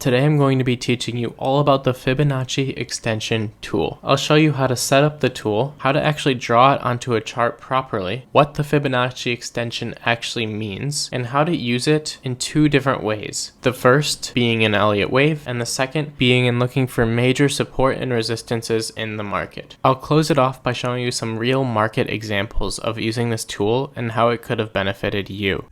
Today I'm going to be teaching you all about the Fibonacci Extension Tool. I'll show you how to set up the tool, how to actually draw it onto a chart properly, what the Fibonacci extension actually means, and how to use it in two different ways. The first being in Elliott Wave, and the second being in looking for major support and resistances in the market. I'll close it off by showing you some real market examples of using this tool and how it could have benefited you.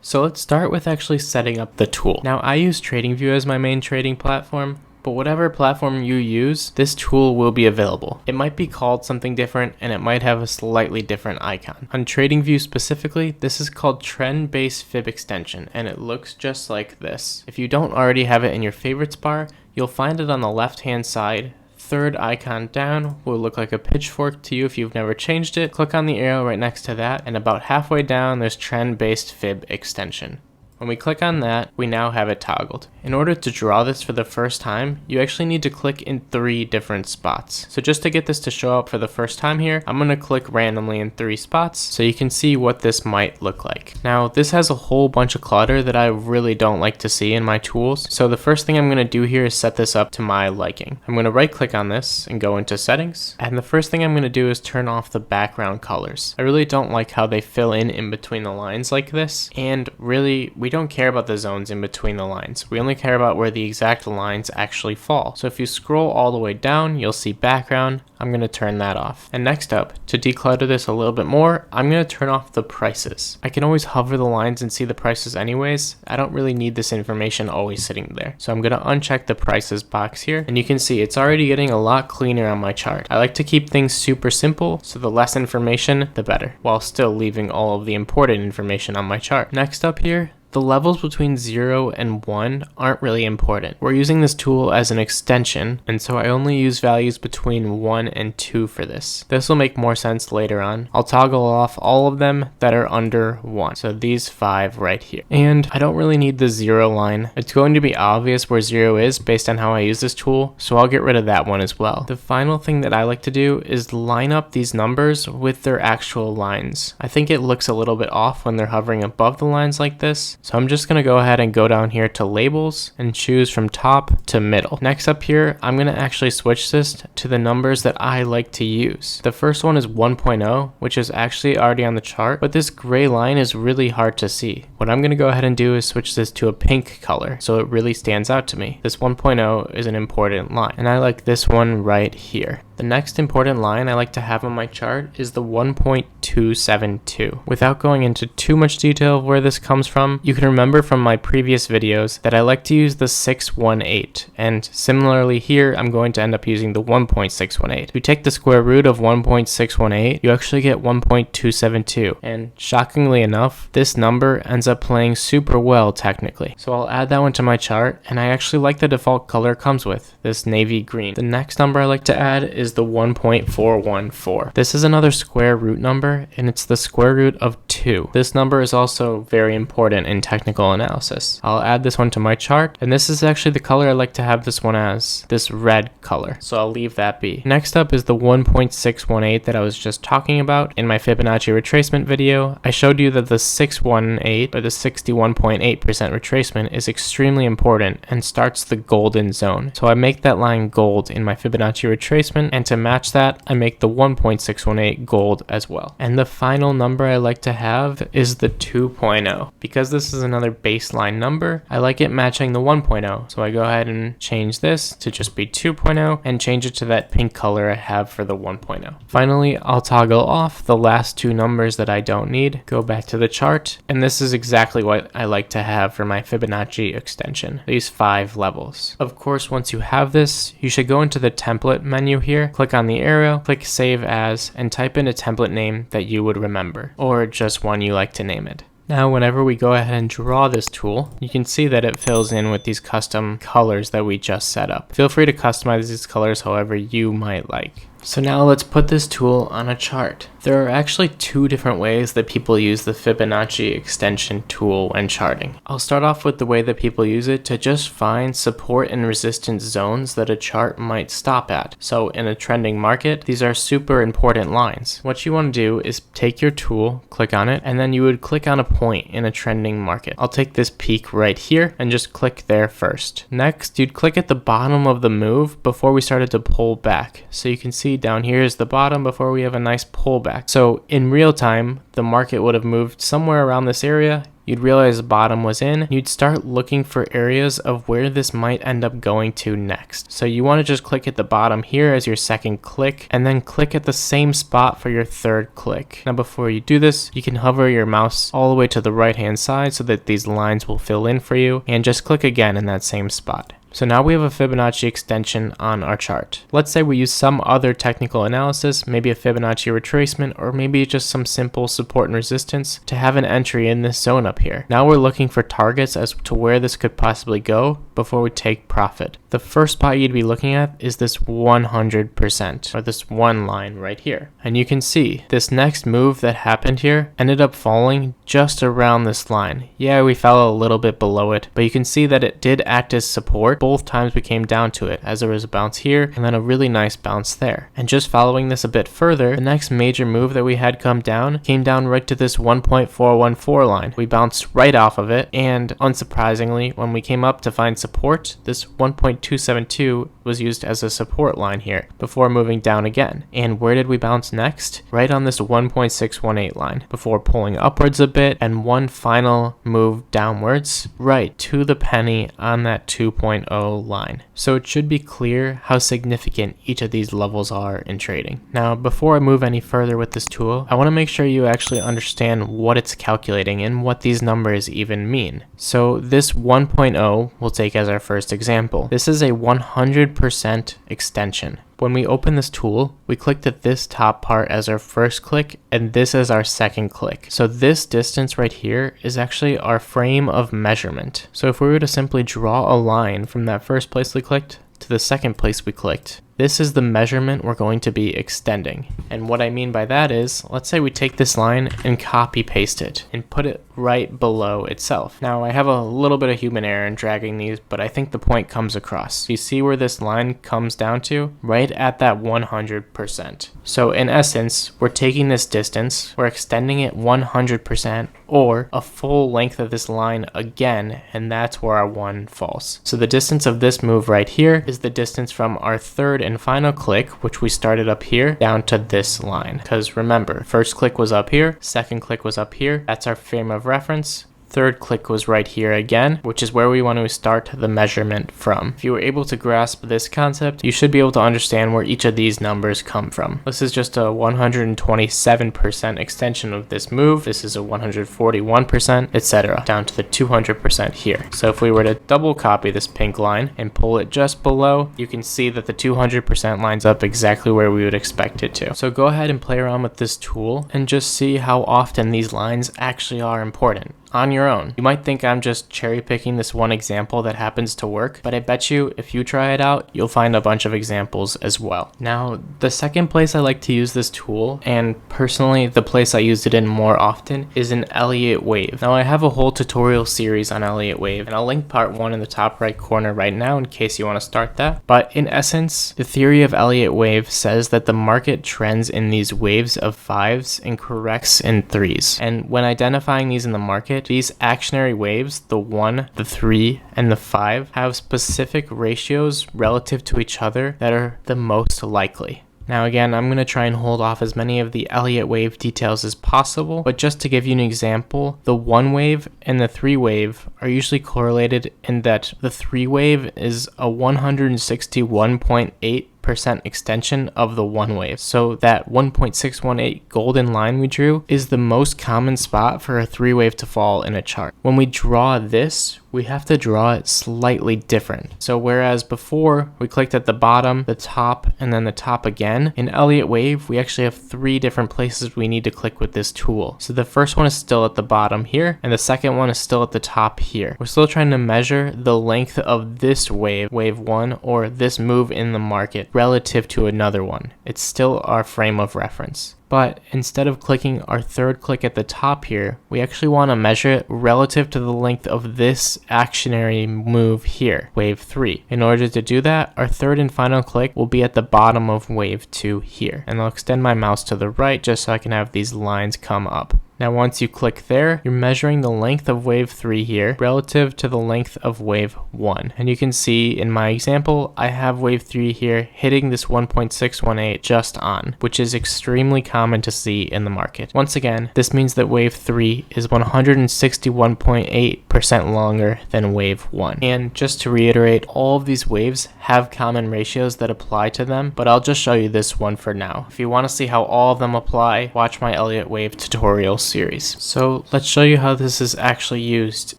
So let's start with actually setting up the tool. Now I use TradingView as my main trading platform, but whatever platform you use, this tool will be available. It might be called something different and it might have a slightly different icon. On TradingView specifically, this is called Trend-Based Fib Extension and it looks just like this. If you don't already have it in your favorites bar, you'll find it on the left hand side. Third icon down will look like a pitchfork to you if you've never changed it. Click on the arrow right next to that, and about halfway down there's Trend-Based Fib Extension. When we click on that, we now have it toggled. In order to draw this for the first time, you actually need to click in 3 different spots. So just to get this to show up for the first time here, I'm going to click randomly in 3 spots so you can see what this might look like. Now, this has a whole bunch of clutter that I really don't like to see in my tools. So the first thing I'm going to do here is set this up to my liking. I'm going to right click on this and go into settings. And the first thing I'm going to do is turn off the background colors. I really don't like how they fill in between the lines like this. And really, we don't care about the zones in between the lines. We only care about where the exact lines actually fall. So if you scroll all the way down, you'll see background. I'm going to turn that off. And next up, to declutter this a little bit more, I'm going to turn off the prices. I can always hover the lines and see the prices anyways. I don't really need this information always sitting there. So I'm going to uncheck the prices box here. And you can see it's already getting a lot cleaner on my chart. I like to keep things super simple, so the less information, the better, while still leaving all of the important information on my chart. Next up here, the levels between 0 and 1 aren't really important. We're using this tool as an extension, and so I only use values between 1 and 2 for this. This will make more sense later on. I'll toggle off all of them that are under 1, so these 5 right here. And I don't really need the 0 line. It's going to be obvious where 0 is based on how I use this tool, so I'll get rid of that one as well. The final thing that I like to do is line up these numbers with their actual lines. I think it looks a little bit off when they're hovering above the lines like this. So I'm just going to go ahead and go down here to labels and choose from top to middle. Next up here, I'm going to actually switch this to the numbers that I like to use. The first one is 1.0, which is actually already on the chart, but this gray line is really hard to see. What I'm going to go ahead and do is switch this to a pink color so it really stands out to me. This 1.0 is an important line, and I like this one right here. The next important line I like to have on my chart is the 1.272. Without going into too much detail of where this comes from, you can remember from my previous videos that I like to use the 618, and similarly here I'm going to end up using the 1.618. If you take the square root of 1.618, you actually get 1.272, and shockingly enough, this number ends up playing super well technically. So I'll add that one to my chart, and I actually like the default color it comes with, this navy green. The next number I like to add is the 1.414. This is another square root number, and it's the square root of 2. This number is also very important in technical analysis. I'll add this one to my chart, and this is actually the color I like to have this one as, this red color. So I'll leave that be. Next up is the 1.618 that I was just talking about. In my Fibonacci retracement video, I showed you that the 618 or the 61.8% retracement is extremely important and starts the golden zone. So I make that line gold in my Fibonacci retracement, and to match that, I make the 1.618 gold as well. And the final number I like to have is the 2.0. Because this is another baseline number, I like it matching the 1.0. So I go ahead and change this to just be 2.0 and change it to that pink color I have for the 1.0. Finally, I'll toggle off the last 2 numbers that I don't need, go back to the chart, and this is exactly what I like to have for my Fibonacci extension, these 5 levels. Of course, once you have this, you should go into the template menu here, click on the arrow, click save as, and type in a template name that you would remember, or just one you like to name it. Now, whenever we go ahead and draw this tool, you can see that it fills in with these custom colors that we just set up. Feel free to customize these colors however you might like. So now let's put this tool on a chart. There are actually two different ways that people use the Fibonacci Extension Tool when charting. I'll start off with the way that people use it to just find support and resistance zones that a chart might stop at. So in a trending market, these are super important lines. What you want to do is take your tool, click on it, and then you would click on a point in a trending market. I'll take this peak right here and just click there first. Next, you'd click at the bottom of the move before we started to pull back. So you can see down here is the bottom before we have a nice pullback. So in real time, the market would have moved somewhere around this area. You'd realize the bottom was in. You'd start looking for areas of where this might end up going to next. So you want to just click at the bottom here as your second click, and then click at the same spot for your third click. Now before you do this, you can hover your mouse all the way to the right hand side so that these lines will fill in for you, and just click again in that same spot. So now we have a Fibonacci extension on our chart. Let's say we use some other technical analysis, maybe a Fibonacci retracement, or maybe just some simple support and resistance to have an entry in this zone up here. Now we're looking for targets as to where this could possibly go before we take profit. The first spot you'd be looking at is this 100%, or this one line right here. And you can see this next move that happened here ended up falling just around this line. Yeah, we fell a little bit below it, but you can see that it did act as support both times we came down to it, as there was a bounce here and then a really nice bounce there. And just following this a bit further, the next major move that we had come down came down right to this 1.414 line. We bounced right off of it, and unsurprisingly, when we came up to find support, this 1.272 was used as a support line here before moving down again. And where did we bounce next? Right on this 1.618 line before pulling upwards a bit and one final move downwards right to the penny on that 2.0 line. So it should be clear how significant each of these levels are in trading. Now, before I move any further with this tool, I want to make sure you actually understand what it's calculating and what these numbers even mean. So this 1.0 we'll take as our first example. This is a 100% extension. When we open this tool, we clicked at this top part as our first click and this as our second click. So this distance right here is actually our frame of measurement. So if we were to simply draw a line from that first place we clicked to the second place we clicked, this is the measurement we're going to be extending. And what I mean by that is, let's say we take this line and copy paste it and put it right below itself. Now I have a little bit of human error in dragging these, but I think the point comes across. You see where this line comes down to? Right at that 100%. So in essence, we're taking this distance, we're extending it 100% or a full length of this line again, and that's where our 1 falls. So the distance of this move right here is the distance from our third and final click, which we started up here, down to this line. Because remember, first click was up here, second click was up here. That's our frame of reference. Third click was right here again, which is where we want to start the measurement from. If you were able to grasp this concept, you should be able to understand where each of these numbers come from. This is just a 127% extension of this move. This is a 141%, etc. down to the 200% here. So if we were to double copy this pink line and pull it just below, you can see that the 200% lines up exactly where we would expect it to. So go ahead and play around with this tool and just see how often these lines actually are important on your own. You might think I'm just cherry picking this one example that happens to work, but I bet you if you try it out, you'll find a bunch of examples as well. Now, the second place I like to use this tool, and personally the place I used it in more often, is in Elliott Wave. Now I have a whole tutorial series on Elliott Wave, and I'll link part 1 in the top right corner right now in case you want to start that. But in essence, the theory of Elliott Wave says that the market trends in these waves of 5s and corrects in 3s. And when identifying these in the market, these actionary waves, the 1, the 3, and the 5, have specific ratios relative to each other that are the most likely. Now again, I'm going to try and hold off as many of the Elliott wave details as possible, but just to give you an example, the 1 wave and the 3 wave are usually correlated in that the 3 wave is a 161.8% extension of the 1 wave. So that 1.618 golden line we drew is the most common spot for a 3 wave to fall in a chart. When we draw this, we have to draw it slightly different. So whereas before we clicked at the bottom, the top, and then the top again, in Elliott Wave, we actually have 3 different places we need to click with this tool. So the first one is still at the bottom here, and the second one is still at the top here. We're still trying to measure the length of this wave, wave 1, or this move in the market relative to another one. It's still our frame of reference. But instead of clicking our third click at the top here, we actually want to measure it relative to the length of this actionary move here, wave 3. In order to do that, our third and final click will be at the bottom of wave 2 here. And I'll extend my mouse to the right just so I can have these lines come up. Now once you click there, you're measuring the length of wave 3 here relative to the length of wave 1. And you can see in my example, I have wave 3 here hitting this 1.618 just on, which is extremely common to see in the market. Once again, this means that wave 3 is 161.8% longer than wave 1. And just to reiterate, all of these waves have common ratios that apply to them, but I'll just show you this one for now. If you want to see how all of them apply, watch my Elliott Wave tutorial series. So let's show you how this is actually used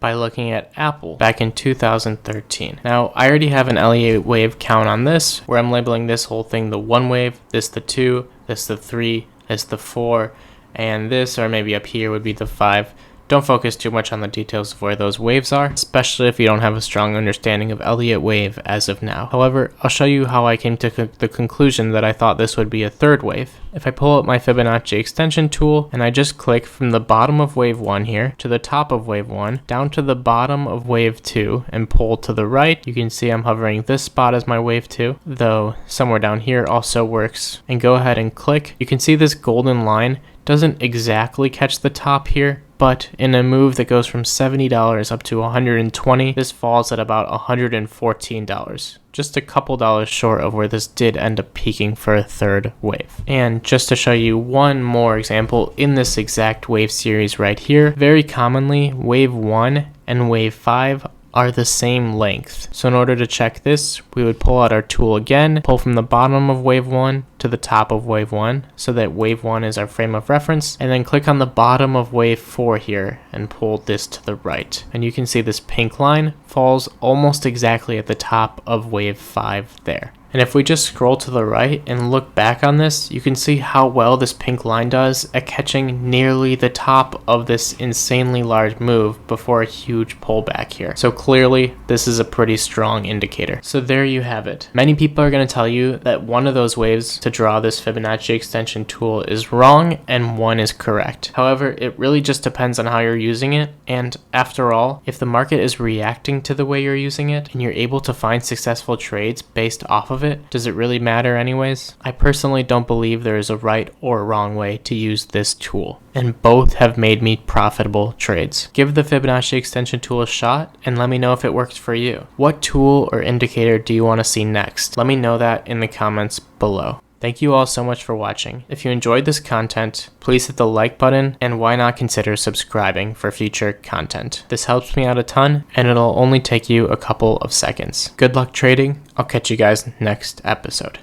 by looking at Apple back in 2013. Now I already have an Elliott Wave count on this where I'm labeling this whole thing the 1 wave, this the 2, this the 3, this the 4, and this, or maybe up here, would be the 5. Don't focus too much on the details of where those waves are, especially if you don't have a strong understanding of Elliott Wave as of now. However, I'll show you how I came to the conclusion that I thought this would be a third wave. If I pull up my Fibonacci Extension Tool and I just click from the bottom of wave 1 here to the top of wave 1 down to the bottom of wave 2 and pull to the right, you can see I'm hovering this spot as my wave 2, though somewhere down here also works. And go ahead and click. You can see this golden line doesn't exactly catch the top here, but in a move that goes from $70 up to $120, this falls at about $114. Just a couple dollars short of where this did end up peaking for a third wave. And just to show you one more example in this exact wave series right here, very commonly wave 1 and wave 5 are the same length. So in order to check this, we would pull out our tool again, pull from the bottom of wave 1 to the top of wave 1 so that wave 1 is our frame of reference, and then click on the bottom of wave 4 here and pull this to the right. And you can see this pink line falls almost exactly at the top of wave 5 there. And if we just scroll to the right and look back on this, you can see how well this pink line does at catching nearly the top of this insanely large move before a huge pullback here. So clearly, this is a pretty strong indicator. So there you have it. Many people are going to tell you that one of those waves to draw this Fibonacci Extension Tool is wrong and one is correct. However, it really just depends on how you're using it. And after all, if the market is reacting to the way you're using it and you're able to find successful trades based off of it, does it really matter anyways? I personally don't believe there is a right or wrong way to use this tool, and both have made me profitable trades. Give the Fibonacci Extension Tool a shot and let me know if it works for you. What tool or indicator do you want to see next? Let me know that in the comments below. Thank you all so much for watching. If you enjoyed this content, please hit the like button, and why not consider subscribing for future content. This helps me out a ton, and it'll only take you a couple of seconds. Good luck trading. I'll catch you guys next episode.